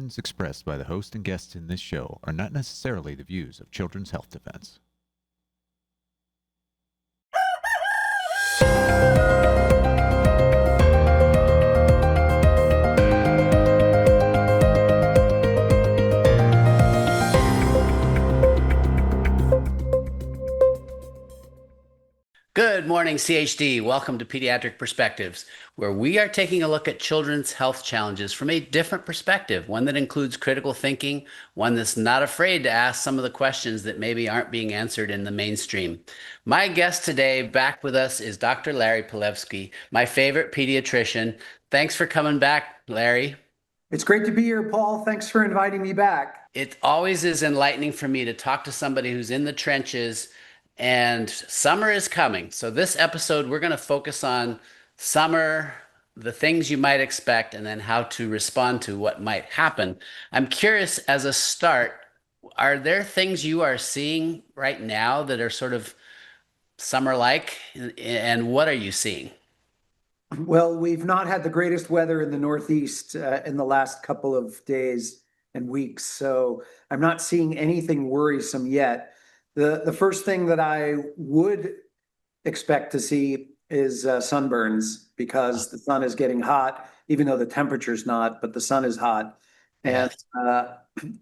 opinions expressed by the host and guests in this show are not necessarily the views of Children's Health Defense. Good morning, CHD. Welcome to Pediatric Perspectives, where we are taking a look at children's health challenges from a different perspective, one that includes critical thinking, one that's not afraid to ask some of the questions that maybe aren't being answered in the mainstream. My guest today back with us is Dr. Larry Palevsky, my favorite pediatrician. Thanks for coming back, Larry. It's great to be here, Paul. Thanks for inviting me back. It always is enlightening for me to talk to somebody who's in the trenches. And summer is coming. So this episode, we're going to focus on summer, the things you might expect, and then how to respond to what might happen. I'm curious, as a start, are there things you are seeing right now that are sort of summer-like? And what are you seeing? Well, we've not had the greatest weather in the Northeast in the last couple of days and weeks. So I'm not seeing anything worrisome yet. The first thing that I would expect to see is sunburns, because the sun is getting hot, even though the temperature's not, but the sun is hot. And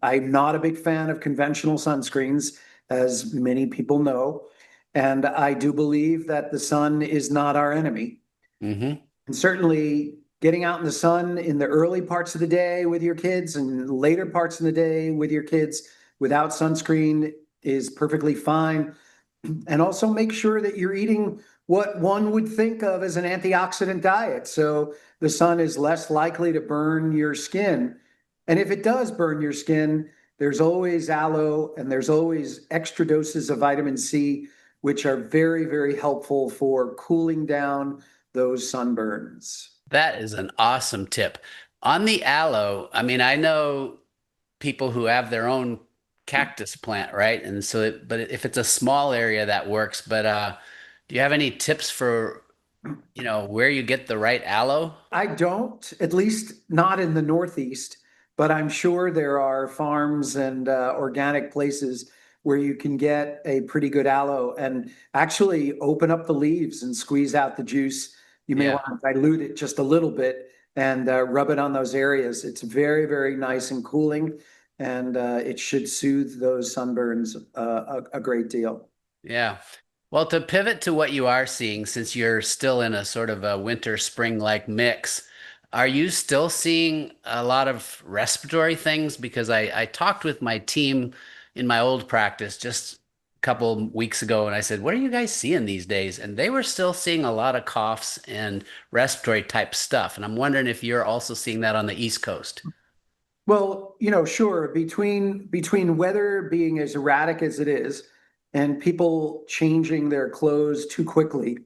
I'm not a big fan of conventional sunscreens, as many people know. And I do believe that the sun is not our enemy. Mm-hmm. And certainly getting out in the sun in the early parts of the day with your kids and later parts of the day with your kids without sunscreen is perfectly fine. And also make sure that you're eating what one would think of as an antioxidant diet. So the sun is less likely to burn your skin. And if it does burn your skin, there's always aloe and there's always extra doses of vitamin C, which are very, very helpful for cooling down those sunburns. That is an awesome tip. On the aloe, I mean, I know people who have their own cactus plant, right? And so, but if it's a small area, that works. But do you have any tips for, where you get the right aloe? I don't, at least not in the Northeast, but I'm sure there are farms and organic places where you can get a pretty good aloe and actually open up the leaves and squeeze out the juice. You may want to dilute it just a little bit and rub it on those areas. It's very, very nice and cooling, and it should soothe those sunburns a great deal. Yeah. Well, to pivot to what you are seeing, since you're still in a sort of a winter spring-like mix, are you still seeing a lot of respiratory things? Because I talked with my team in my old practice just a couple weeks ago, and I said, what are you guys seeing these days? And they were still seeing a lot of coughs and respiratory type stuff. And I'm wondering if you're also seeing that on the East Coast. Well, sure. Between weather being as erratic as it is and people changing their clothes too quickly,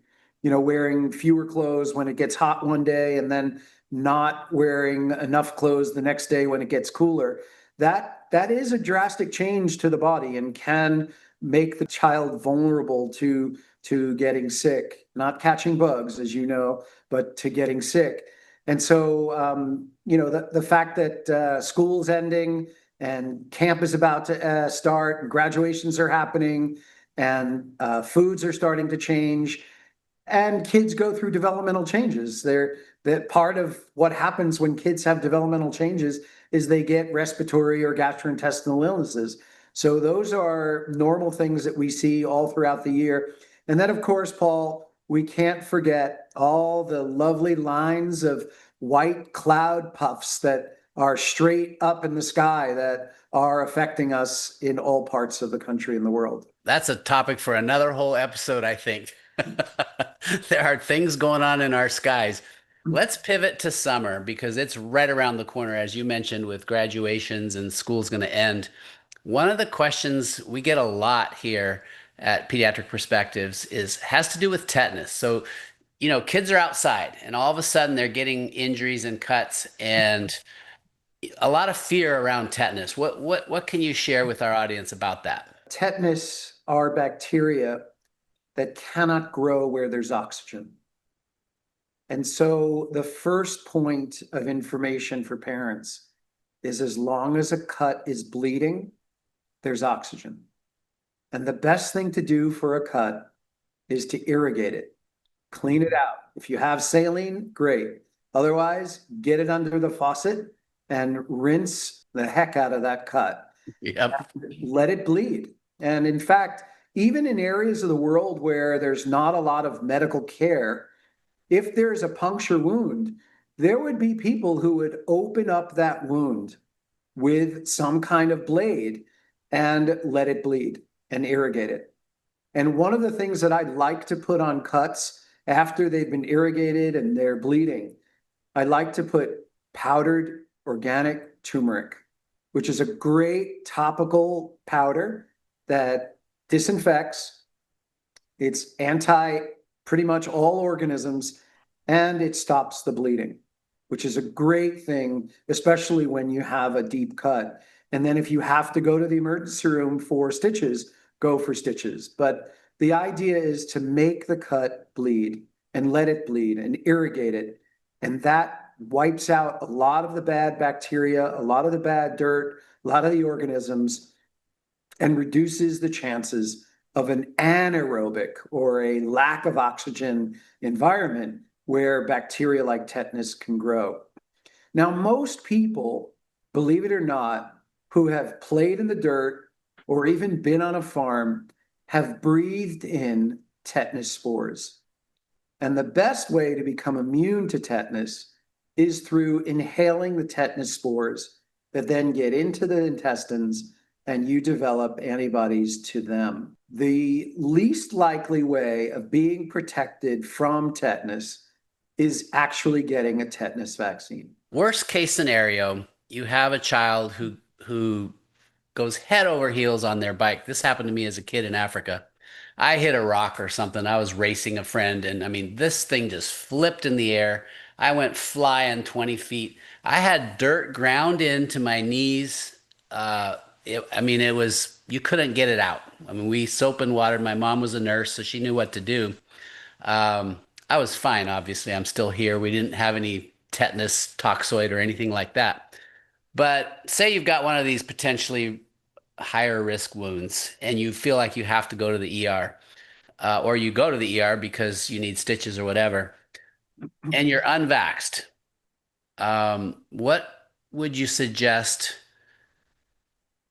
wearing fewer clothes when it gets hot one day and then not wearing enough clothes the next day when it gets cooler, that is a drastic change to the body and can make the child vulnerable to getting sick, not catching bugs, as you know, but to getting sick. And so, the fact that school's ending and camp is about to start and graduations are happening and foods are starting to change and kids go through developmental changes. That part of what happens when kids have developmental changes is they get respiratory or gastrointestinal illnesses. So those are normal things that we see all throughout the year. And then, of course, Paul, we can't forget all the lovely lines of white cloud puffs that are straight up in the sky that are affecting us in all parts of the country and the world. That's a topic for another whole episode, I think. There are things going on in our skies. Let's pivot to summer because it's right around the corner, as you mentioned, with graduations and school's going to end. One of the questions we get a lot here at Pediatric Perspectives has to do with tetanus. So, kids are outside and all of a sudden they're getting injuries and cuts and a lot of fear around tetanus. What can you share with our audience about that? Tetanus are bacteria that cannot grow where there's oxygen. And so the first point of information for parents is as long as a cut is bleeding, there's oxygen. And the best thing to do for a cut is to irrigate it, clean it out. If you have saline, great. Otherwise, get it under the faucet and rinse the heck out of that cut. Yep. Let it bleed. And in fact, even in areas of the world where there's not a lot of medical care, if there's a puncture wound, there would be people who would open up that wound with some kind of blade and let it bleed and irrigate it. And one of the things that I'd like to put on cuts after they've been irrigated and they're bleeding, I like to put powdered organic turmeric, which is a great topical powder that disinfects. It's anti pretty much all organisms, and it stops the bleeding, which is a great thing, especially when you have a deep cut. And then if you have to go to the emergency room for stitches, go for stitches. But the idea is to make the cut bleed and let it bleed and irrigate it. And that wipes out a lot of the bad bacteria, a lot of the bad dirt, a lot of the organisms, and reduces the chances of an anaerobic or a lack of oxygen environment where bacteria like tetanus can grow. Now, most people, believe it or not, who have played in the dirt or even been on a farm have breathed in tetanus spores. And the best way to become immune to tetanus is through inhaling the tetanus spores that then get into the intestines and you develop antibodies to them. The least likely way of being protected from tetanus is actually getting a tetanus vaccine. Worst case scenario, you have a child who goes head over heels on their bike. This happened to me as a kid in Africa. I hit a rock or something. I was racing a friend, and I mean, this thing just flipped in the air. I went flying 20 feet. I had dirt ground into my knees. It was, you couldn't get it out. I mean, we soap and watered. My mom was a nurse, so she knew what to do. I was fine, obviously. I'm still here. We didn't have any tetanus toxoid or anything like that. But say you've got one of these potentially higher risk wounds and you feel like you have to go to the ER, or you go to the ER because you need stitches or whatever, and you're unvaxxed. What would you suggest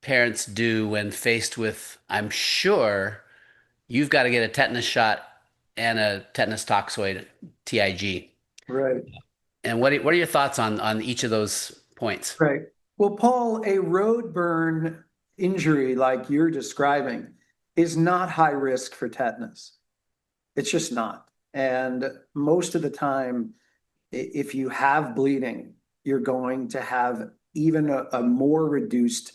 parents do when faced with, I'm sure you've got to get a tetanus shot and a tetanus toxoid, TIG? Right. And what are your thoughts on each of those points? Right. Well, Paul, a road burn injury like you're describing is not high risk for tetanus. It's just not. And most of the time, if you have bleeding, you're going to have even a more reduced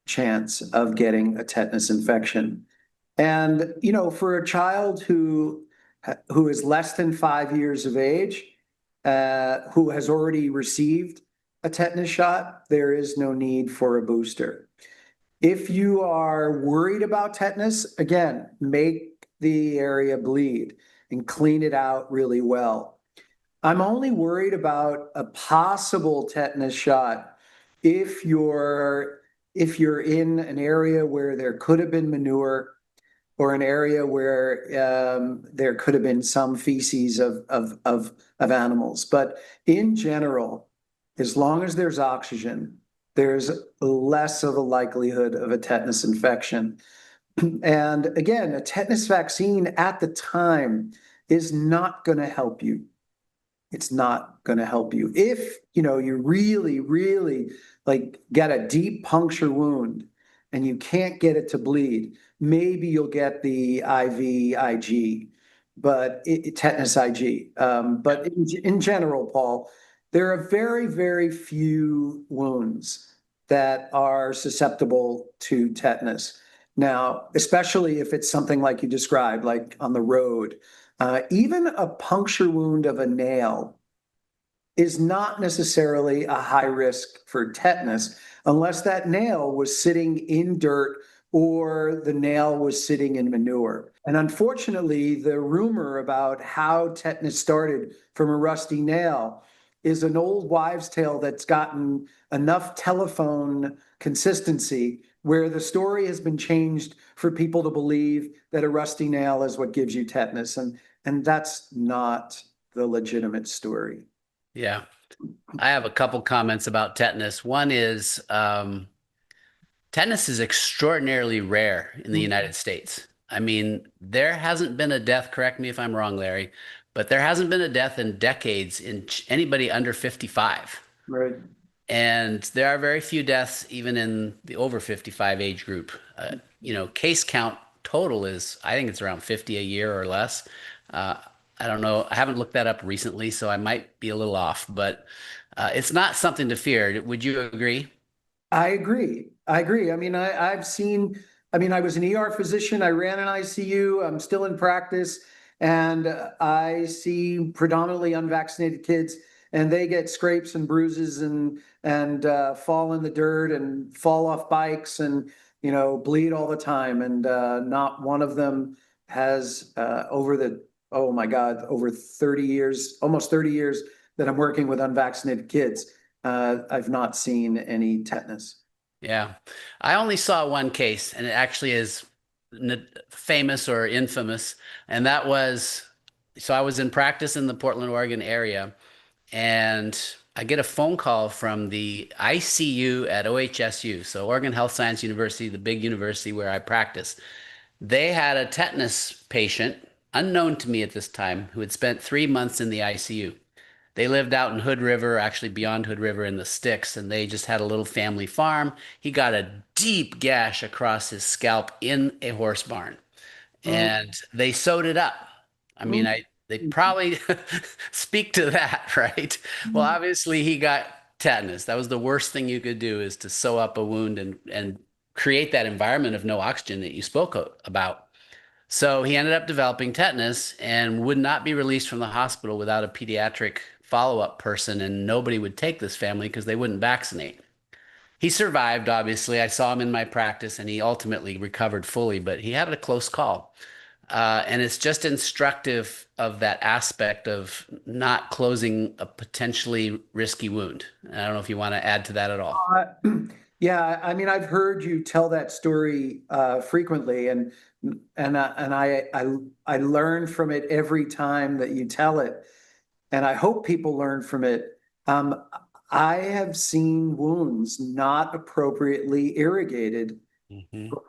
chance of getting a tetanus infection. And, you know, for a child who is less than 5 years of age, who has already received a tetanus shot, there is no need for a booster. If you are worried about tetanus, again, make the area bleed and clean it out really well. I'm only worried about a possible tetanus shot if you're in an area where there could have been manure or an area where there could have been some feces of animals. But in general, as long as there's oxygen, there's less of a likelihood of a tetanus infection. And again, a tetanus vaccine at the time is not going to help you. It's not going to help you. If, you know, you really, really like get a deep puncture wound and you can't get it to bleed, maybe you'll get the IVIG, but tetanus IG. But in general, Paul, there are very, very few wounds that are susceptible to tetanus. Now, especially if it's something like you described, like on the road, even a puncture wound of a nail is not necessarily a high risk for tetanus unless that nail was sitting in dirt or the nail was sitting in manure. And unfortunately, the rumor about how tetanus started from a rusty nail is an old wives' tale that's gotten enough telephone consistency where the story has been changed for people to believe that a rusty nail is what gives you tetanus. And that's not the legitimate story. Yeah. I have a couple comments about tetanus. One is tetanus is extraordinarily rare in the United States. I mean, there hasn't been a death, correct me if I'm wrong, Larry, but there hasn't been a death in decades in anybody under 55. Right. And there are very few deaths even in the over 55 age group. Case count total is, I think it's around 50 a year or less. I don't know. I haven't looked that up recently, so I might be a little off, but it's not something to fear. Would you agree? I agree. I agree. I mean, I've seen, I mean, I was an ER physician. I ran an ICU. I'm still in practice, and I see predominantly unvaccinated kids, and they get scrapes and bruises and fall in the dirt and fall off bikes and, bleed all the time. And not one of them has oh my God, over 30 years, almost 30 years that I'm working with unvaccinated kids. I've not seen any tetanus. Yeah. I only saw one case, and it actually is famous or infamous. And that was, so I was in practice in the Portland, Oregon area, and I get a phone call from the ICU at OHSU, so Oregon Health Science University, the big university where I practice. They had a tetanus patient, unknown to me at this time, who had spent 3 months in the ICU. They lived out in Hood River, actually beyond Hood River in the sticks, and they just had a little family farm. He got a deep gash across his scalp in a horse barn, and they sewed it up. I mean, they probably speak to that, right? Well, obviously he got tetanus. That was the worst thing you could do, is to sew up a wound and create that environment of no oxygen that you spoke about. So he ended up developing tetanus and would not be released from the hospital without a pediatric follow-up person, and nobody would take this family because they wouldn't vaccinate. He survived, obviously. I saw him in my practice, and he ultimately recovered fully, but he had a close call. And it's just instructive of that aspect of not closing a potentially risky wound. I don't know if you want to add to that at all. Yeah, I mean, I've heard you tell that story frequently, and I learn from it every time that you tell it, and I hope people learn from it. I have seen wounds not appropriately irrigated,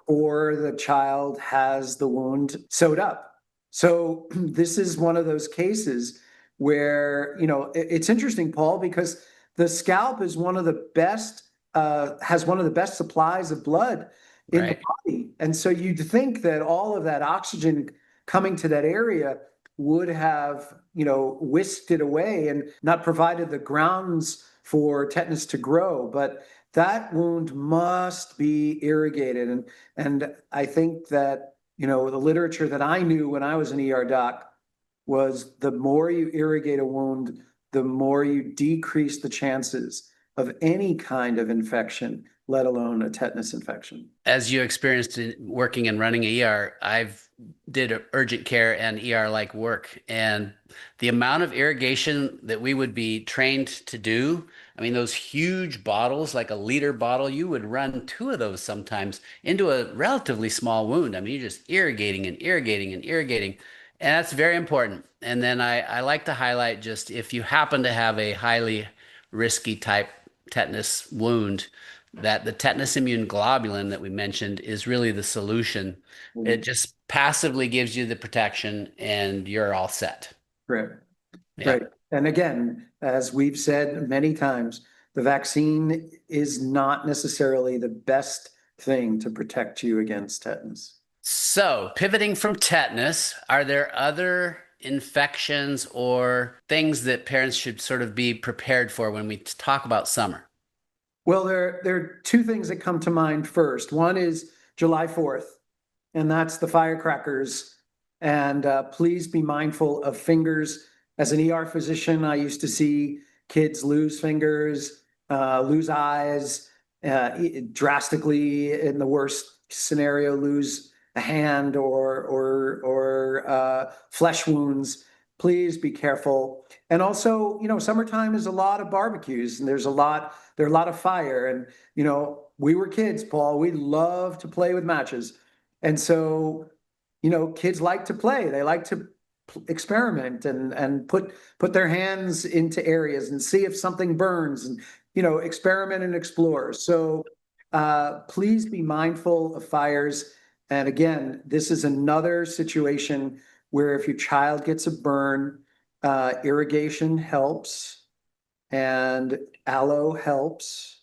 or the child has the wound sewed up. So this is one of those cases where, it's interesting, Paul, because the scalp is one of the best, has one of the best supplies of blood in the body. And so you'd think that all of that oxygen coming to that area would have, whisked it away and not provided the grounds for tetanus to grow. But that wound must be irrigated. And I think that, the literature that I knew when I was an ER doc was the more you irrigate a wound, the more you decrease the chances of any kind of infection, let alone a tetanus infection. As you experienced in working and running ER, I've did urgent care and ER-like work, and the amount of irrigation that we would be trained to do, I mean, those huge bottles, like a liter bottle, you would run 2 of those sometimes into a relatively small wound. I mean, you're just irrigating and irrigating and irrigating, and that's very important. And then I like to highlight, just if you happen to have a highly risky type tetanus wound, that the tetanus immune globulin that we mentioned is really the solution. It just passively gives you the protection, and you're all set. Right. Yeah. Right. And again, as we've said many times, the vaccine is not necessarily the best thing to protect you against tetanus. So, pivoting from tetanus, are there other infections or things that parents should sort of be prepared for when we talk about summer? Well, there are 2 things that come to mind first. One is July 4th, and that's the firecrackers. And please be mindful of fingers. As an ER physician, I used to see kids lose fingers, lose eyes, drastically, in the worst scenario, lose a hand or flesh wounds. please be careful. And also, summertime is a lot of barbecues, and there's a lot of fire. And, we were kids, Paul, we love to play with matches. And so, kids like to play. They like to experiment and put their hands into areas and see if something burns, and, experiment and explore. So please be mindful of fires. And again, this is another situation where if your child gets a burn, irrigation helps and aloe helps.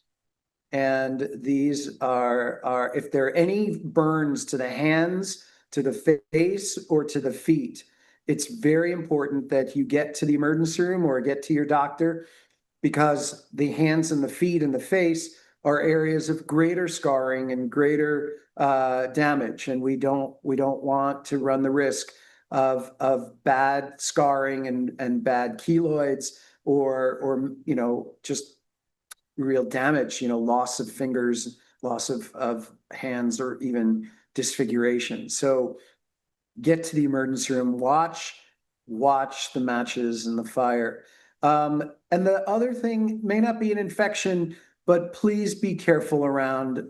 And these are if there are any burns to the hands, to the face, or to the feet, it's very important that you get to the emergency room or get to your doctor, because the hands and the feet and the face are areas of greater scarring and greater damage, and we don't want to run the risk of bad scarring and bad keloids, or just real damage, loss of fingers, loss of hands, or even disfiguration. So get to the emergency room, watch the matches and the fire. And the other thing may not be an infection, but please be careful around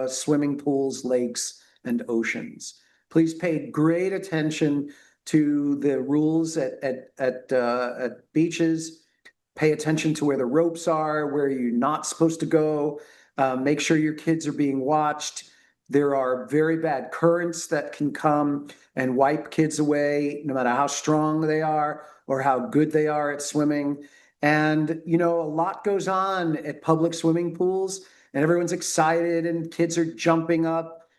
swimming pools, lakes, and oceans. Please pay great attention to the rules at beaches. Pay attention to where the ropes are, where you're not supposed to go. Make sure your kids are being watched. There are very bad currents that can come and wipe kids away, no matter how strong they are or how good they are at swimming. And, a lot goes on at public swimming pools, and everyone's excited and kids are jumping up.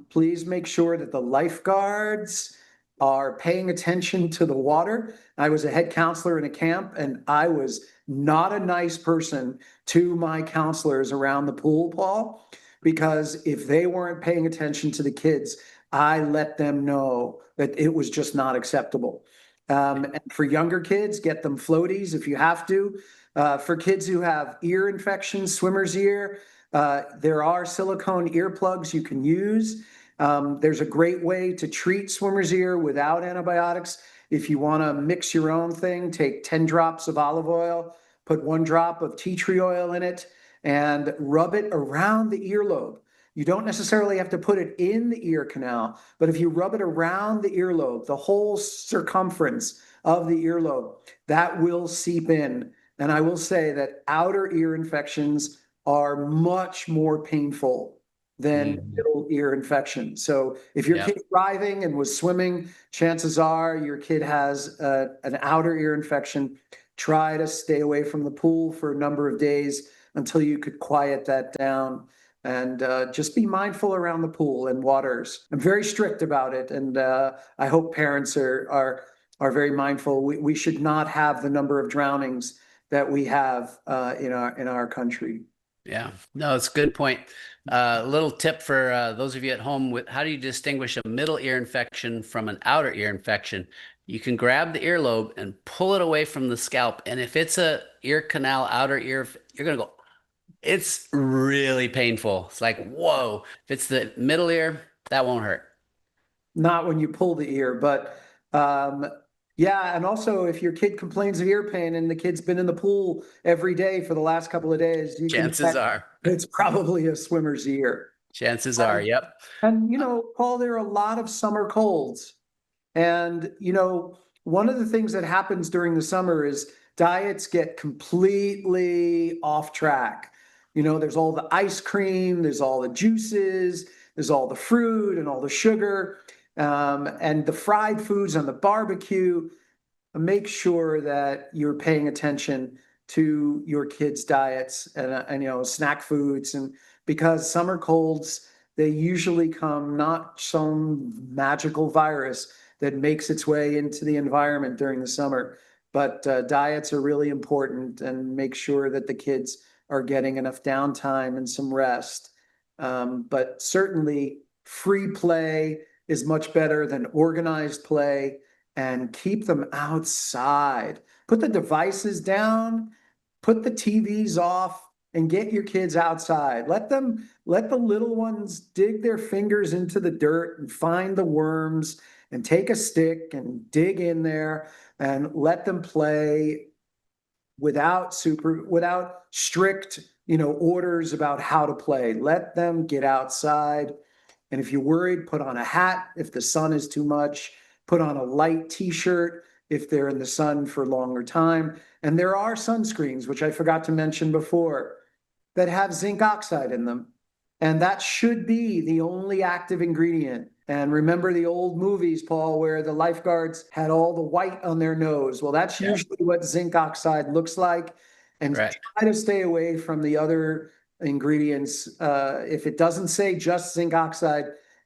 Please make sure that the lifeguards are paying attention to the water. I was a head counselor in a camp, and I was not a nice person to my counselors around the pool, Paul, because if they weren't paying attention to the kids, I let them know that it was just not acceptable. And for younger kids, get them floaties if you have to. For kids who have ear infections, swimmer's ear, there are silicone earplugs you can use. There's a great way to treat swimmer's ear without antibiotics. If you want to mix your own thing, take 10 drops of olive oil, put 1 drop of tea tree oil in it, and rub it around the earlobe. You don't necessarily have to put it in the ear canal, but if you rub it around the earlobe, the whole circumference of the earlobe, that will seep in. And I will say that outer ear infections are much more painful than middle ear infection. So if your kid's driving and was swimming, chances are your kid has an outer ear infection. Try to stay away from the pool for a number of days until you could quiet that down. And just be mindful around the pool and waters. I'm very strict about it, and I hope parents are very mindful. We should not have the number of drownings that we have in our country. Yeah, no, it's a good point. Little tip for those of you at home: with how do you distinguish a middle ear infection from an outer ear infection? You can grab the earlobe and pull it away from the scalp, and if it's a ear canal outer ear, you're gonna go. It's really painful. It's like, whoa. If it's the middle ear, that won't hurt. Not when you pull the ear, but yeah. And also, if your kid complains of ear pain and the kid's been in the pool every day for the last couple of days, you can Chances are. it's probably a swimmer's ear. Chances are, yep. And, Paul, there are a lot of summer colds. And, one of the things that happens during the summer is diets get completely off track. There's all the ice cream, there's all the juices, there's all the fruit and all the sugar, and the fried foods on the barbecue. Make sure that you're paying attention to your kids' diets and snack foods, and because summer colds, they usually come not some magical virus that makes its way into the environment during the summer, but diets are really important, and make sure that the kids are getting enough downtime and some rest. But certainly free play is much better than organized play, and keep them outside. Put the devices down, put the TVs off, and get your kids outside. Let the little ones dig their fingers into the dirt and find the worms and take a stick and dig in there and let them play without strict, orders about how to play. Let them get outside. And if you're worried, put on a hat if the sun is too much, put on a light t-shirt if they're in the sun for a longer time. And there are sunscreens, which I forgot to mention before, that have zinc oxide in them. And that should be the only active ingredient. And remember the old movies, Paul, where the lifeguards had all the white on their nose. Well, that's usually what zinc oxide looks like. And Right. try to stay away from the other ingredients. If it doesn't say just zinc oxide,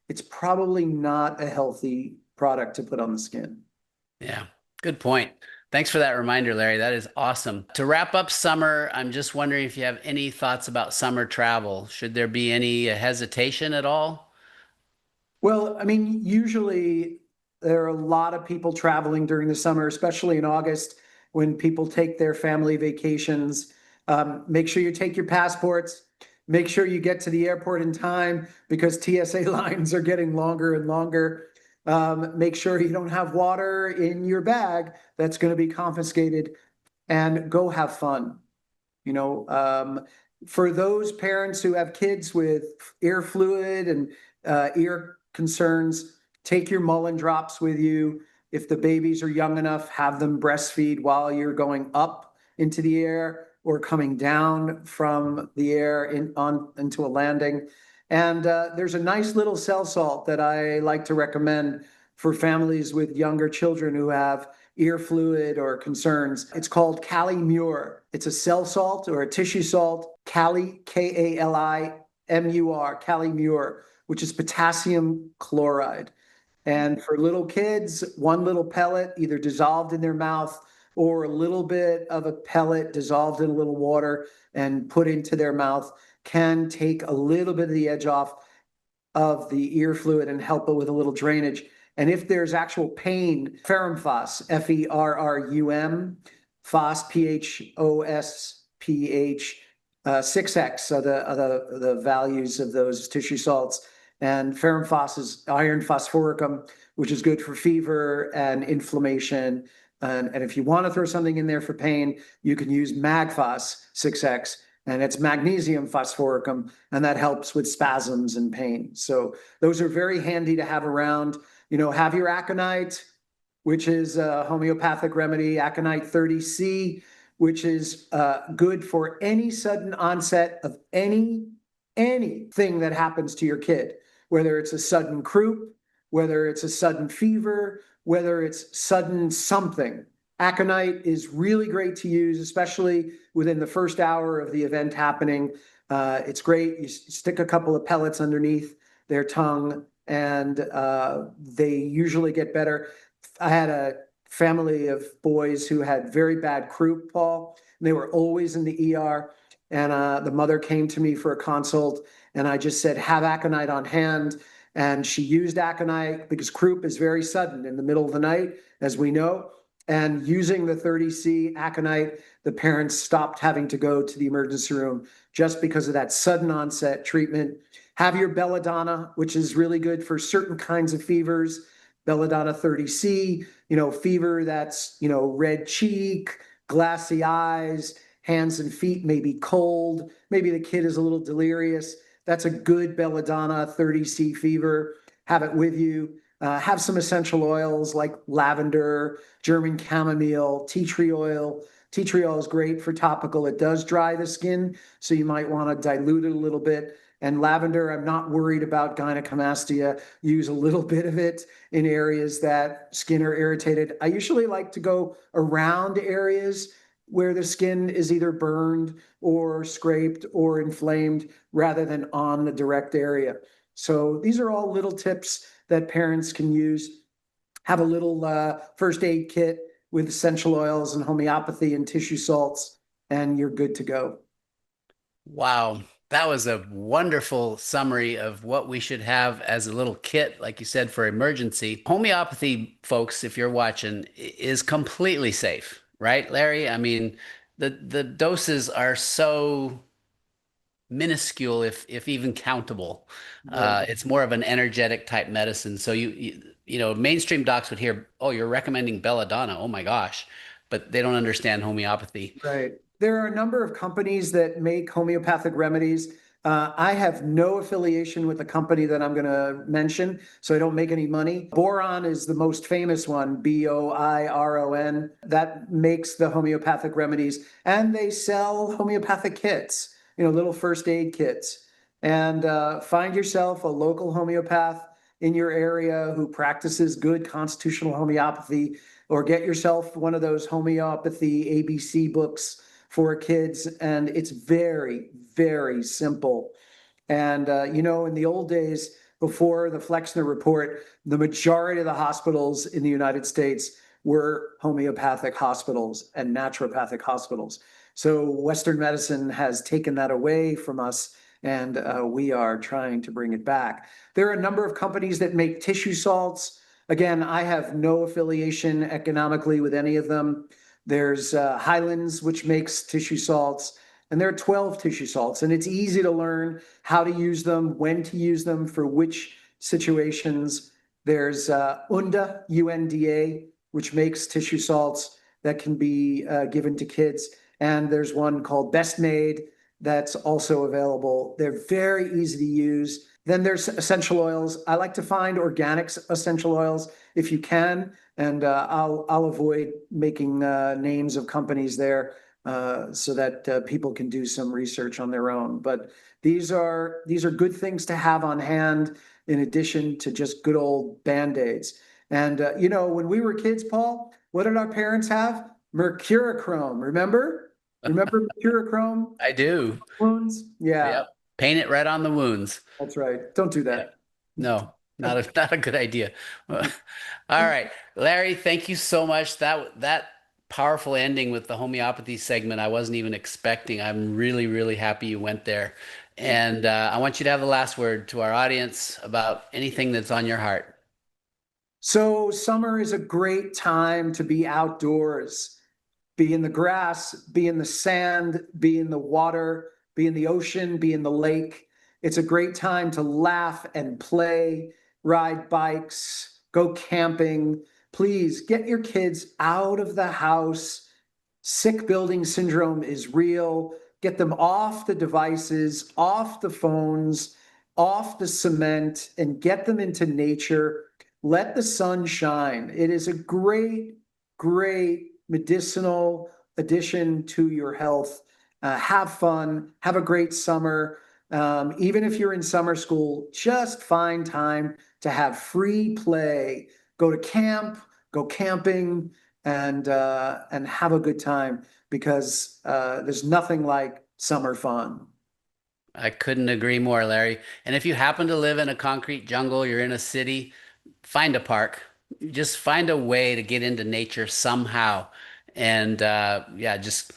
it's probably not a healthy product to put on the skin. Yeah, good point. Thanks for that reminder, Larry. That is awesome. To wrap up summer, I'm just wondering if you have any thoughts about summer travel. Should there be any hesitation at all? Well, I mean, usually there are a lot of people traveling during the summer, especially in August when people take their family vacations. Make sure you take your passports. Make sure you get to the airport in time because TSA lines are getting longer and longer. Make sure you don't have water in your bag that's going to be confiscated, and go have fun. You know, for those parents who have kids with ear fluid and ear concerns, take your Mullen drops with you. If the babies are young enough, have them breastfeed while you're going up into the air or coming down from the air into a landing. And there's a nice little cell salt that I like to recommend for families with younger children who have ear fluid or concerns. It's called Kali Mure. It's a cell salt or a tissue salt, Kali, Kalimur, Kali Mure, which is potassium chloride. And for little kids, one little pellet either dissolved in their mouth or a little bit of a pellet dissolved in a little water and put into their mouth can take a little bit of the edge off of the ear fluid and help it with a little drainage. And if there's actual pain, ferrum phos, Ferrum, phos, PHOSPH, 6x are the values of those tissue salts. And ferrum phos is iron phosphoricum, which is good for fever and inflammation. And if you want to throw something in there for pain, you can use magphos 6x, and it's magnesium phosphoricum, and that helps with spasms and pain. So those are very handy to have around. Have your aconite, which is a homeopathic remedy, aconite 30C, which is good for any sudden onset of anything that happens to your kid, whether it's a sudden croup, whether it's a sudden fever, whether it's sudden something. Aconite is really great to use, especially within the first hour of the event happening. It's great. You stick a couple of pellets underneath their tongue, and they usually get better. I had a family of boys who had very bad croup, Paul. And they were always in the ER. And the mother came to me for a consult, and I just said, have aconite on hand. And she used aconite because croup is very sudden in the middle of the night, as we know. And using the 30C aconite, the parents stopped having to go to the emergency room just because of that sudden onset treatment. Have your belladonna, which is really good for certain kinds of fevers. Belladonna 30C, fever that's, red cheek, glassy eyes, hands and feet may be cold. Maybe the kid is a little delirious. That's a good belladonna 30C fever. Have it with you. Have some essential oils like lavender, German chamomile, tea tree oil. Tea tree oil is great for topical. It does dry the skin, so you might want to dilute it a little bit. And lavender, I'm not worried about gynecomastia. Use a little bit of it in areas that skin are irritated. I usually like to go around areas where the skin is either burned or scraped or inflamed rather than on the direct area. So these are all little tips that parents can use. Have a little first aid kit with essential oils and homeopathy and tissue salts, and you're good to go. Wow. That was a wonderful summary of what we should have as a little kit, like you said, for emergency. Homeopathy, folks, if you're watching, is completely safe, right, Larry? I mean, the doses are so minuscule, if even countable. Right. It's more of an energetic type medicine. So mainstream docs would hear, oh, you're recommending belladonna. Oh my gosh. But they don't understand homeopathy. Right. There are a number of companies that make homeopathic remedies. I have no affiliation with the company that I'm going to mention, so I don't make any money. Boron is the most famous one, Boiron, that makes the homeopathic remedies, and they sell homeopathic kits, little first aid kits. And find yourself a local homeopath in your area who practices good constitutional homeopathy, or get yourself one of those homeopathy ABC books for kids. And it's very, very simple. And, in the old days, before the Flexner report, the majority of the hospitals in the United States were homeopathic hospitals and naturopathic hospitals. So Western medicine has taken that away from us, and we are trying to bring it back. There are a number of companies that make tissue salts. Again, I have no affiliation economically with any of them. There's Highlands, which makes tissue salts, and there are 12 tissue salts, and it's easy to learn how to use them, when to use them, for which situations. There's UNDA, UNDA, which makes tissue salts that can be given to kids. And there's one called Best Made that's also available. They're very easy to use. Then there's essential oils. I like to find organic essential oils if you can, and I'll avoid making names of companies there so that people can do some research on their own. But these are good things to have on hand in addition to just good old Band-Aids. And when we were kids, Paul, what did our parents have? Mercurochrome. Remember? Remember mercurochrome? I do. Wounds? Yeah. Yep. Paint it right on the wounds. That's right. Don't do that. No, not a good idea. All right, Larry, thank you so much. That powerful ending with the homeopathy segment, I wasn't even expecting. I'm really, really happy you went there. And I want you to have the last word to our audience about anything that's on your heart. So summer is a great time to be outdoors, be in the grass, be in the sand, be in the water, be in the ocean, be in the lake. It's a great time to laugh and play, ride bikes, go camping. Please get your kids out of the house. Sick building syndrome is real. Get them off the devices, off the phones, off the cement, and get them into nature. Let the sun shine. It is a great, great medicinal addition to your health. Have fun, have a great summer. Even if you're in summer school, just find time to have free play. Go to camp, go camping, and have a good time, because there's nothing like summer fun. I couldn't agree more, Larry. And if you happen to live in a concrete jungle, you're in a city, find a park. Just find a way to get into nature somehow. And just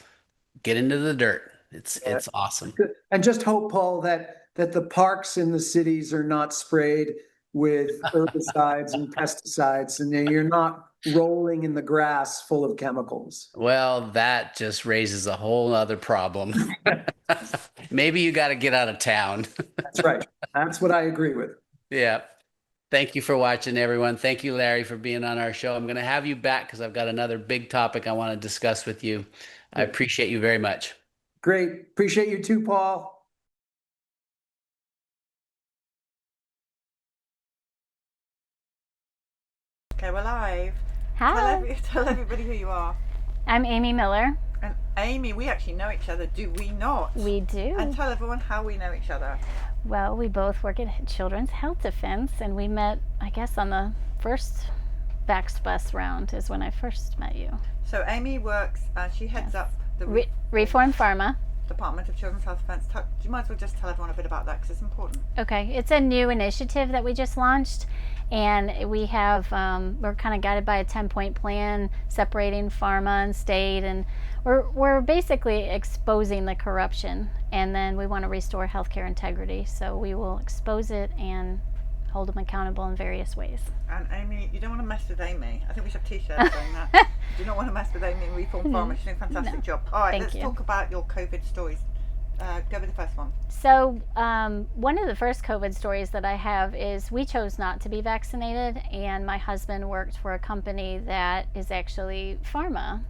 get into the dirt. It's awesome. And just hope, Paul, that the parks in the cities are not sprayed with herbicides and pesticides, and you're not rolling in the grass full of chemicals. Well, that just raises a whole other problem. Maybe you got to get out of town. That's right. That's what I agree with. Yeah. Thank you for watching, everyone. Thank you, Larry, for being on our show. I'm going to have you back because I've got another big topic I want to discuss with you. I appreciate you very much. Great. Appreciate you too, Paul. Okay, we're live. Hi. Tell everybody who you are. I'm Amy Miller. And Amy, we actually know each other, do we not? We do. And tell everyone how we know each other. Well, we both work at Children's Health Defense, and we met, I guess, on the first Vax Bus round is when I first met you. So Amy works, she heads up the Reform Pharma. Department of Children's Health Defense. You might as well just tell everyone a bit about that because it's important. Okay, it's a new initiative that we just launched, and we have, we're kind of guided by a 10-point plan separating pharma and state, and we're basically exposing the corruption, and then we want to restore healthcare integrity, so we will expose it and hold them accountable in various ways. And Amy, you don't want to mess with Amy. I think we should have t-shirts saying that. You don't want to mess with Amy in Reform Pharma. She's doing a fantastic job. All right, let's talk about your COVID stories. Go with the first one. So, one of the first COVID stories that I have is we chose not to be vaccinated, and my husband worked for a company that is actually pharma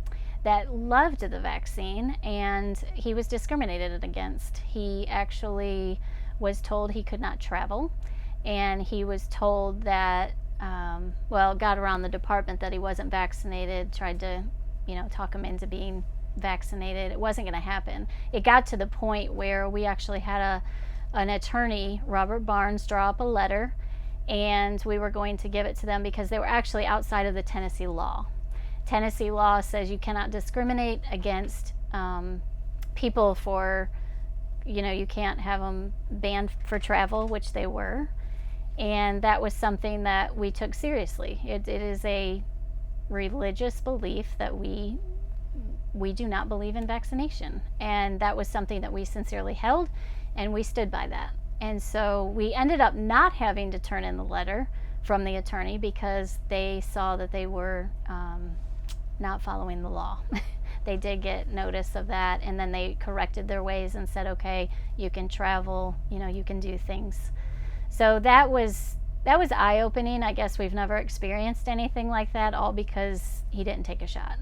that loved the vaccine, and he was discriminated against. He actually was told he could not travel, and he was told that, got around the department that he wasn't vaccinated, tried to, talk him into being vaccinated. It wasn't going to happen. It got to the point where we actually had an attorney, Robert Barnes, draw up a letter, and we were going to give it to them because they were actually outside of the Tennessee law. Tennessee law says you cannot discriminate against people for, you can't have them banned for travel, which they were. And that was something that we took seriously. It is a religious belief that we do not believe in vaccination. And that was something that we sincerely held, and we stood by that. And so we ended up not having to turn in the letter from the attorney because they saw that they were not following the law. They did get notice of that, and then they corrected their ways and said, okay, you can travel, you can do things. So that was eye-opening. I guess we've never experienced anything like that, all because he didn't take a shot.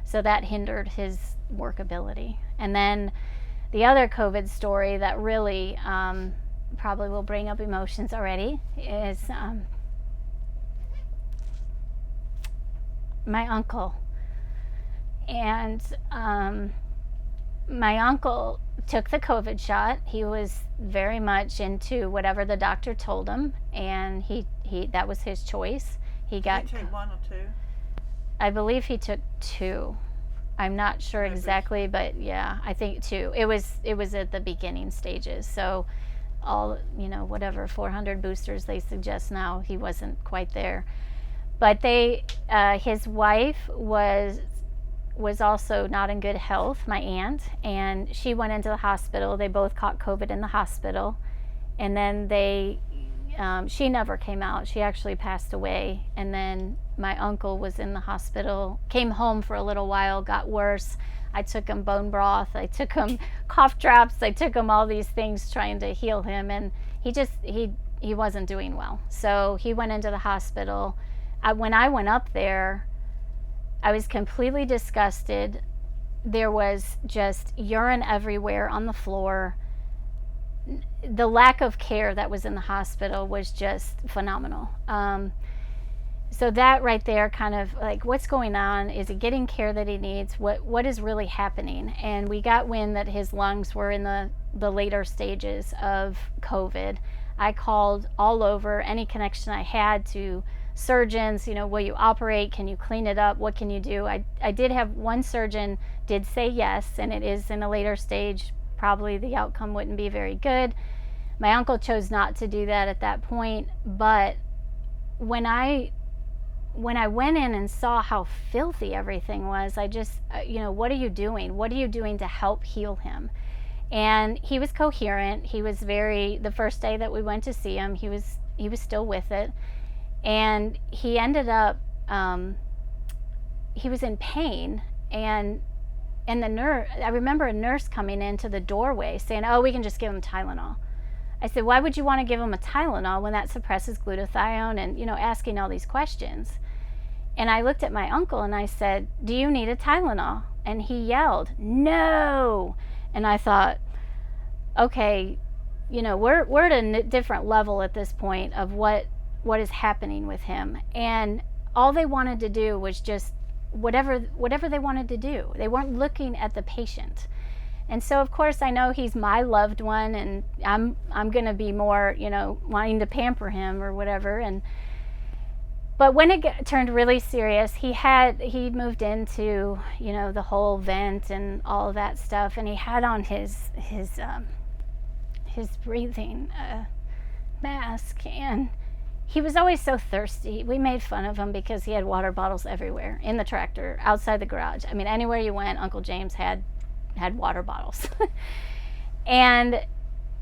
So that hindered his workability. And then the other COVID story that really probably will bring up emotions already is my uncle. And my uncle took the COVID shot. He was very much into whatever the doctor told him, and he that was his choice. He got Did you take 1 or 2? I believe he took 2. I'm not sure exactly, but yeah, I think 2. It was at the beginning stages. So all, whatever 400 boosters they suggest now, he wasn't quite there. But his wife was also not in good health, my aunt, and she went into the hospital. They both caught COVID in the hospital, and then she never came out. She actually passed away. And then my uncle was in the hospital, came home for a little while, got worse. I took him bone broth, I took him cough drops, I took him all these things trying to heal him, and he wasn't doing well. So he went into the hospital. When I went up there, I was completely disgusted. There was just urine everywhere on the floor. The lack of care that was in the hospital was just phenomenal. So that right there, kind of like, what's going on? Is he getting care that he needs? What is really happening? And we got wind that his lungs were in the later stages of COVID. I called all over, any connection I had to surgeons, will you operate? Can you clean it up? What can you do? I did have one surgeon did say yes, and it is in a later stage. Probably the outcome wouldn't be very good. My uncle chose not to do that at that point, but when I went in and saw how filthy everything was, I just, what are you doing? What are you doing to help heal him? And he was coherent. He was the first day that we went to see him, he was still with it. And he ended up, he was in pain, and the nurse, I remember a nurse coming into the doorway saying, oh, we can just give him Tylenol. I said, why would you want to give him a Tylenol when that suppresses glutathione, and, asking all these questions. And I looked at my uncle and I said, do you need a Tylenol? And he yelled, no. And I thought, okay, we're at a different level at this point of what is happening with him. And all they wanted to do was just whatever they wanted to do. They weren't looking at the patient. And so of course I know he's my loved one, and I'm going to be more, wanting to pamper him or whatever. But when it turned really serious, he moved into, the whole vent and all of that stuff, and he had on his breathing mask, and he was always so thirsty. We made fun of him because he had water bottles everywhere, in the tractor, outside the garage. I mean, anywhere you went, Uncle James had water bottles. And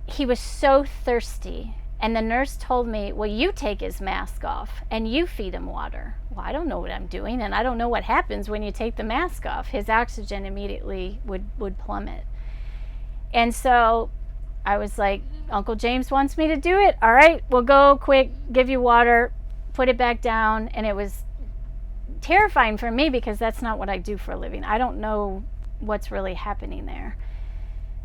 he was so thirsty. And the nurse told me, well, you take his mask off and you feed him water. Well, I don't know what I'm doing, and I don't know what happens when you take the mask off. His oxygen immediately would plummet. And so I was like, Uncle James wants me to do it. All right, we'll go quick, give you water, put it back down. And it was terrifying for me because that's not what I do for a living. I don't know what's really happening there.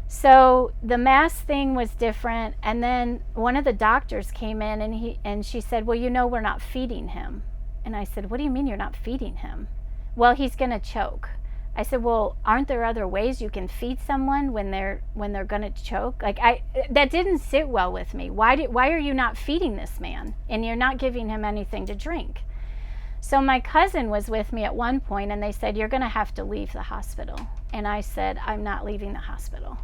So the mask thing was different. And then one of the doctors came in and she said, well, we're not feeding him. And I said, what do you mean you're not feeding him? Well, he's going to choke. I said, well, aren't there other ways you can feed someone when they're going to choke? Like, that didn't sit well with me. Why are you not feeding this man and you're not giving him anything to drink? So my cousin was with me at one point and they said, you're going to have to leave the hospital. And I said, I'm not leaving the hospital.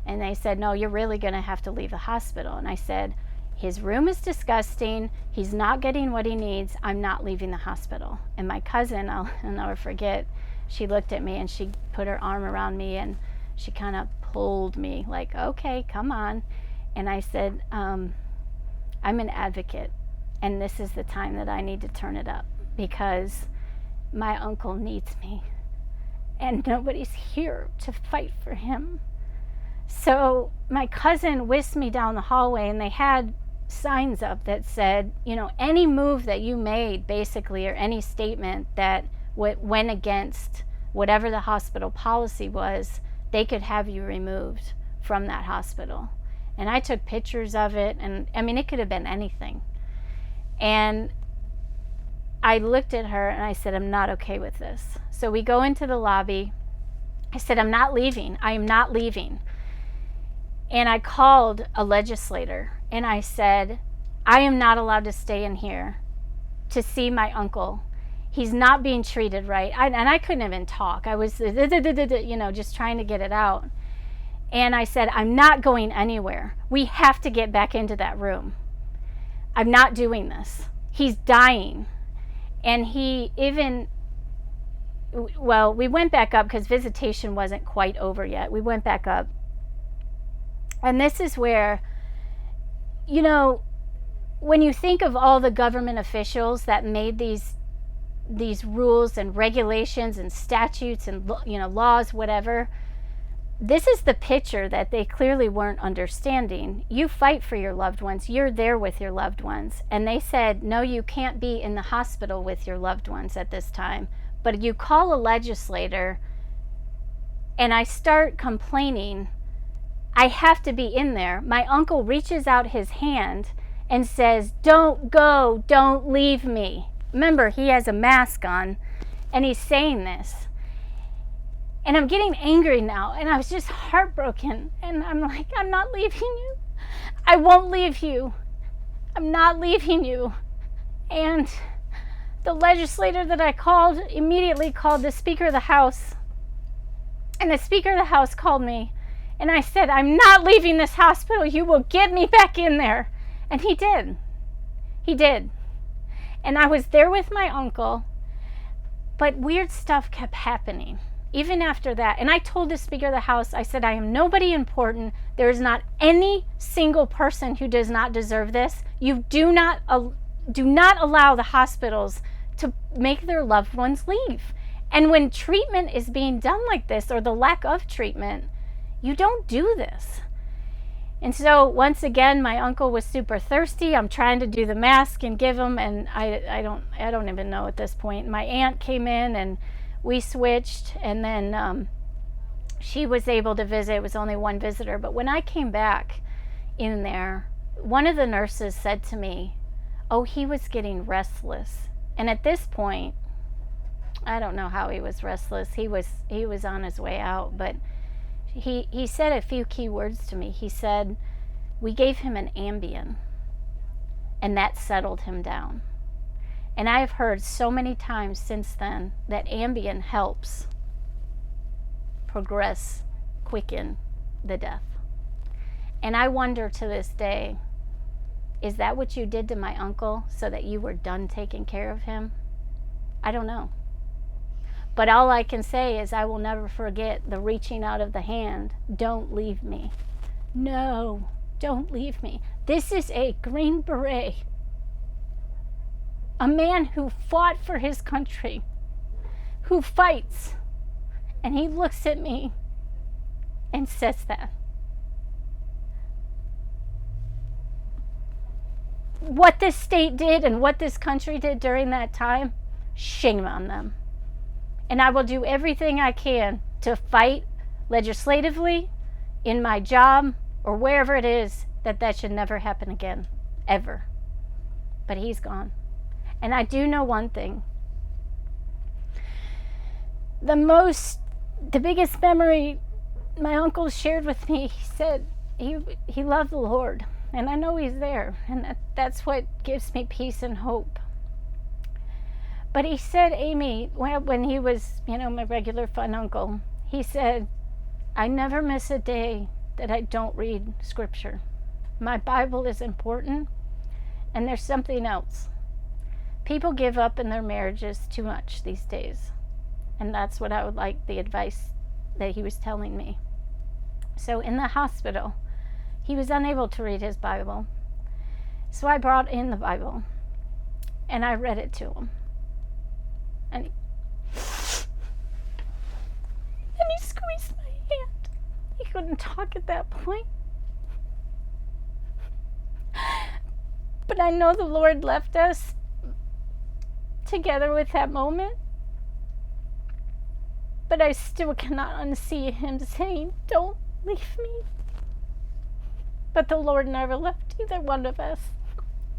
And they said, no, you're really going to have to leave the hospital. And I said, his room is disgusting. He's not getting what he needs. I'm not leaving the hospital. And my cousin, I'll never forget, she looked at me and she put her arm around me and she kind of pulled me like, okay, come on. And I said, I'm an advocate and this is the time that I need to turn it up because my uncle needs me and nobody's here to fight for him. So my cousin whisked me down the hallway and they had signs up that said, any move that you made basically or any statement that went against whatever the hospital policy was, they could have you removed from that hospital. And I took pictures of it and it could have been anything. And I looked at her and I said, I'm not okay with this. So we go into the lobby. I said, I'm not leaving. I am not leaving. And I called a legislator and I said, I am not allowed to stay in here to see my uncle. He's not being treated right. And I couldn't even talk. I was, just trying to get it out. And I said, I'm not going anywhere. We have to get back into that room. I'm not doing this. He's dying. And we went back up because visitation wasn't quite over yet. We went back up. And this is where, when you think of all the government officials that made these rules and regulations and statutes and laws, whatever, this is the picture that they clearly weren't understanding. You fight for your loved ones. You're there with your loved ones. And they said, no, you can't be in the hospital with your loved ones at this time. But you call a legislator and I start complaining, I have to be in there. My uncle reaches out his hand and says, don't go, don't leave me. Remember, he has a mask on and he's saying this. And I'm getting angry now and I was just heartbroken. And I'm like, I'm not leaving you. I won't leave you. I'm not leaving you. And the legislator that I called immediately called the Speaker of the House. And the Speaker of the House called me. And I said, I'm not leaving this hospital. You will get me back in there. And he did. He did. And I was there with my uncle. But weird stuff kept happening. Even after that. And I told the Speaker of the House, I said, I am nobody important. There is not any single person who does not deserve this. You do not allow the hospitals to make their loved ones leave. And when treatment is being done like this, or the lack of treatment, you don't do this. And so once again, my uncle was super thirsty. I'm trying to do the mask and give him, and I don't even know at this point. My aunt came in and we switched, and then she was able to visit. It was only one visitor. But when I came back in there, one of the nurses said to me, oh, he was getting restless. And at this point, I don't know how he was restless. He was on his way out, but he said a few key words to me. He said, we gave him an Ambien, and that settled him down. And I have heard so many times since then that Ambien helps progress, quicken the death. And I wonder to this day, is that what you did to my uncle so that you were done taking care of him? I don't know. But all I can say is I will never forget the reaching out of the hand. Don't leave me. No, don't leave me. This is a Green Beret. A man who fought for his country, who fights. And he looks at me and says that. what this state did and what this country did during that time, shame on them. And I will do everything I can to fight legislatively, in my job, or wherever it is, that should never happen again, ever. But he's gone. And I do know one thing. The biggest memory my uncle shared with me, he said he loved the Lord. And I know he's there. And that's what gives me peace and hope. But he said, Amy, when he was, my regular fun uncle, he said, I never miss a day that I don't read scripture. My Bible is important. And there's something else. People give up in their marriages too much these days. And that's what I would like the advice that he was telling me. So in the hospital, he was unable to read his Bible. So I brought in the Bible and I read it to him. And he squeezed my hand. He couldn't talk at that point. But I know the Lord left us together with that moment. But I still cannot unsee him saying, don't leave me. But the Lord never left either one of us.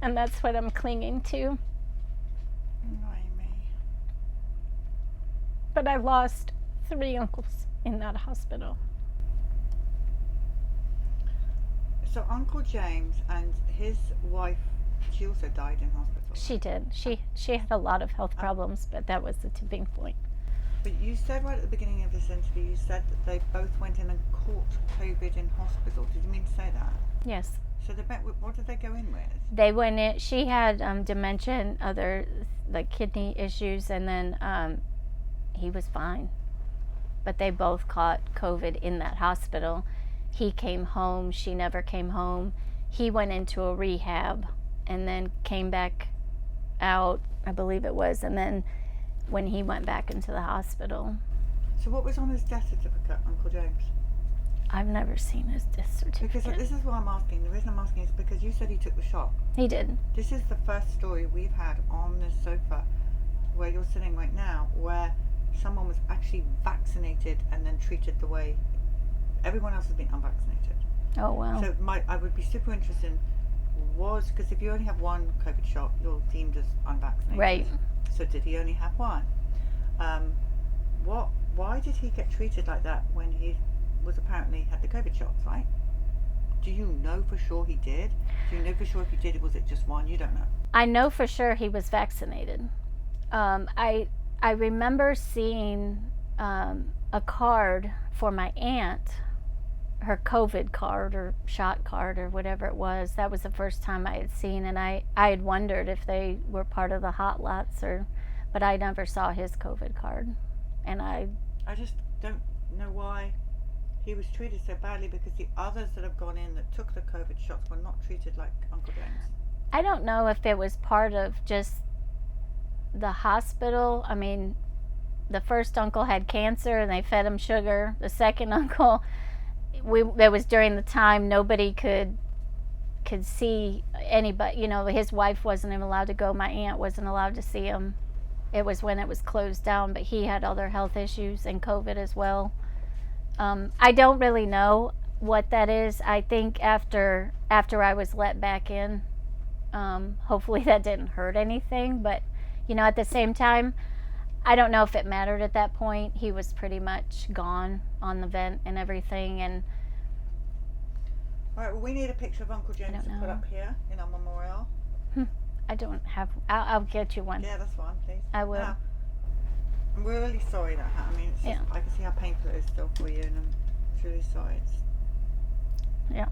And that's what I'm clinging to. But I lost 3 uncles in that hospital. So Uncle James and his wife, she also died in hospital. She did. She had a lot of health problems, but that was the tipping point. But you said right at the beginning of this interview, you said that they both went in and caught COVID in hospital. Did you mean to say that? Yes. So what did they go in with? They went in. She had dementia and other kidney issues, and then he was fine. But they both caught COVID in that hospital. He came home. She never came home. He went into a rehab and then came back out, I believe it was, and then when he went back into the hospital. So what was on his death certificate, Uncle James? I've never seen his death certificate. Because this is what I'm asking. The reason I'm asking is because you said he took the shot. He did. This is the first story we've had on this sofa where you're sitting right now, where someone was actually vaccinated and then treated the way everyone else has been unvaccinated. Oh, wow. So I would be super interested because if you only have one COVID shot, you're deemed as unvaccinated. Right. So did he only have one? Why did he get treated like that when he was apparently had the COVID shots, right? Do you know for sure he did? Do you know for sure if he did, was it just one? You don't know. I know for sure he was vaccinated. I remember seeing a card for my aunt, her COVID card or shot card or whatever it was. That was the first time I had seen, and I had wondered if they were part of the hot lots but I never saw his COVID card. And I just don't know why he was treated so badly, because the others that have gone in that took the COVID shots were not treated like Uncle James. I don't know if it was part of just the hospital. I mean, the first uncle had cancer and they fed him sugar. The second uncle, that was during the time nobody could see anybody. His wife wasn't even allowed to go. My aunt wasn't allowed to see him. It was when it was closed down, but he had other health issues and COVID as well. I don't really know what that is. I think after I was let back in, hopefully that didn't hurt anything, but at the same time, I don't know if it mattered at that point. He was pretty much gone on the vent and everything. And all right, well, we need a picture of Uncle James to put up here in our memorial. I don't have. I'll get you one. Yeah, that's fine, please. I will. Now, I'm really sorry that happened. I mean, it's just, I can see how painful it is still for you, and I'm really sorry. It's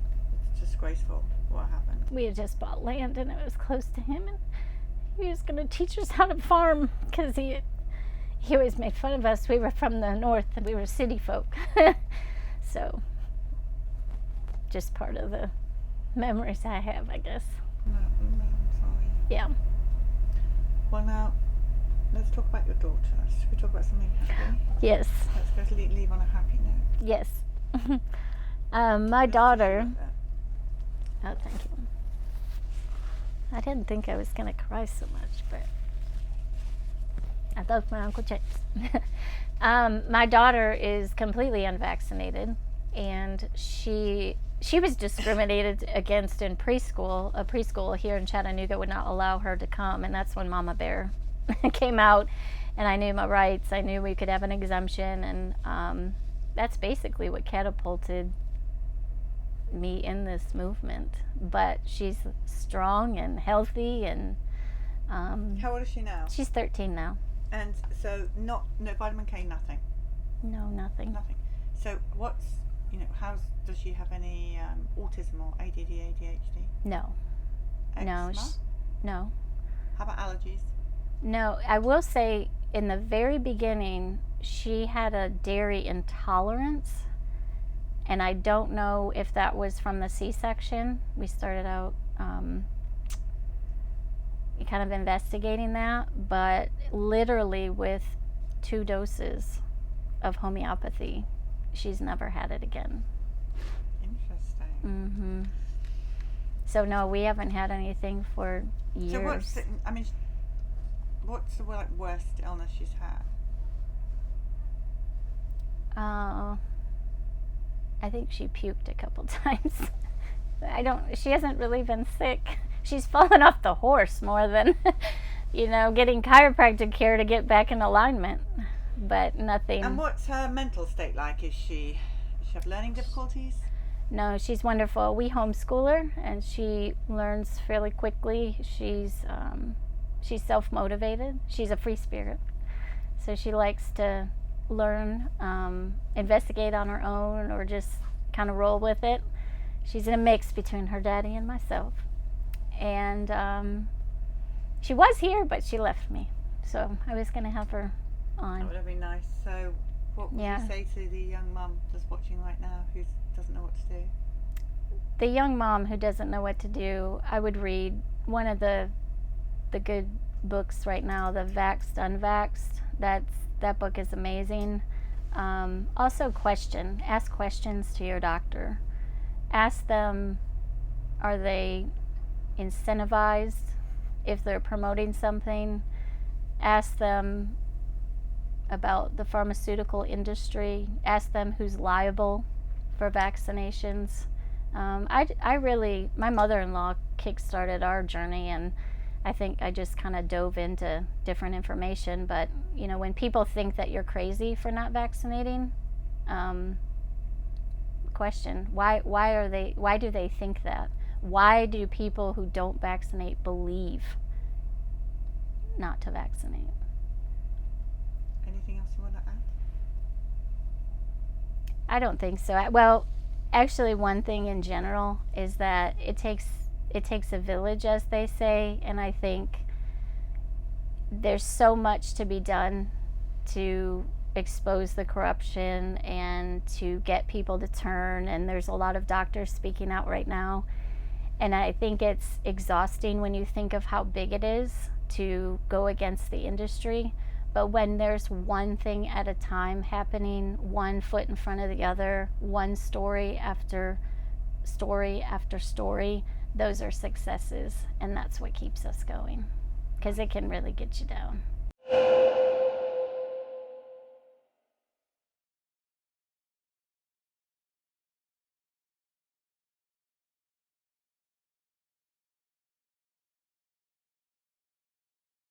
disgraceful what happened. We had just bought land, and it was close to him, and he was going to teach us how to farm, because he always made fun of us. We were from the north, and we were city folk. So, just part of the memories I have, I guess. No, I'm sorry. Yeah. Well, now, let's talk about your daughter. Should we talk about something happy? Yes. Let's go leave on a happy note. Yes. My daughter. Oh, thank you. I didn't think I was going to cry so much, but I love my Uncle James. My daughter is completely unvaccinated, and she was discriminated against in preschool. A preschool here in Chattanooga would not allow her to come, and that's when Mama Bear came out, and I knew my rights. I knew we could have an exemption, and that's basically what catapulted me in this movement. But she's strong and healthy, and How old is she now? she's 13 now. And so no vitamin K, nothing. No, nothing. Nothing. So what's, does she have any autism or ADD, ADHD? No. No. Eczema? No. How about allergies? No, I will say in the very beginning, she had a dairy intolerance, and I don't know if that was from the C-section. We started out kind of investigating that, but literally with 2 doses of homeopathy, she's never had it again. Interesting. Mm-hmm. So no, we haven't had anything for years. So what's the worst illness she's had? I think she puked a couple times. She hasn't really been sick. She's fallen off the horse more than, getting chiropractic care to get back in alignment, but nothing. And what's her mental state like? Does she have learning difficulties? No, she's wonderful. We homeschool her, and she learns fairly quickly. She's self-motivated. She's a free spirit, so she likes to learn, investigate on her own, or just kind of roll with it. She's in a mix between her daddy and myself, and she was here, but she left me, so I was going to have her on. That would have been nice. So what would Yeah. you say to the young mum that's watching right now who doesn't know what to do? The young mom who doesn't know what to do, I would read one of the good books right now, the Vaxxed Unvaxxed. That book is amazing. Also ask questions to your doctor. Ask them, are they incentivized if they're promoting something? Ask them about the pharmaceutical industry. Ask them who's liable for vaccinations. My mother-in-law kickstarted our journey, and I think I just kind of dove into different information. But when people think that you're crazy for not vaccinating, question why do they think that? Why do people who don't vaccinate believe not to vaccinate? Anything else you want to add? I don't think so. Well, actually, one thing in general is that it takes a village, as they say, and I think there's so much to be done to expose the corruption and to get people to turn, and there's a lot of doctors speaking out right now, and I think it's exhausting when you think of how big it is to go against the industry. But when there's one thing at a time happening, one foot in front of the other, one story after story after story, those are successes, and that's what keeps us going, because it can really get you down.